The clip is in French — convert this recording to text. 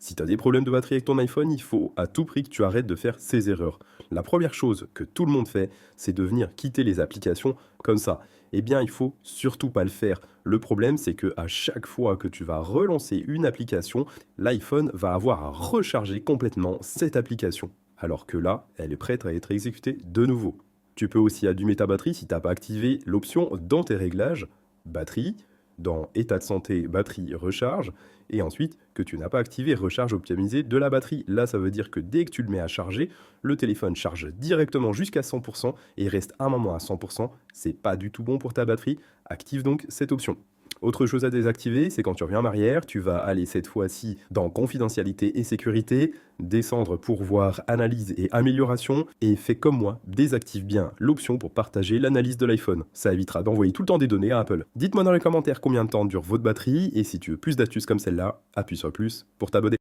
Si tu as des problèmes de batterie avec ton iPhone, il faut à tout prix que tu arrêtes de faire ces erreurs. La première chose que tout le monde fait, c'est de venir quitter les applications comme ça. Eh bien, il faut surtout pas le faire. Le problème, c'est que à chaque fois que tu vas relancer une application, l'iPhone va avoir à recharger complètement cette application. Alors que là, elle est prête à être exécutée de nouveau. Tu peux aussi allumer ta batterie si tu n'as pas activé l'option dans tes réglages, batterie, dans état de santé, batterie, recharge, et ensuite que tu n'as pas activé recharge optimisée de la batterie. Là, ça veut dire que dès que tu le mets à charger, le téléphone charge directement jusqu'à 100% et reste un moment à 100%. C'est pas du tout bon pour ta batterie. Active donc cette option. Autre chose à désactiver, c'est quand tu reviens en arrière, tu vas aller cette fois-ci dans confidentialité et sécurité, descendre pour voir analyse et amélioration, et fais comme moi, désactive bien l'option pour partager l'analyse de l'iPhone. Ça évitera d'envoyer tout le temps des données à Apple. Dites-moi dans les commentaires combien de temps dure votre batterie, et si tu veux plus d'astuces comme celle-là, appuie sur le plus pour t'abonner.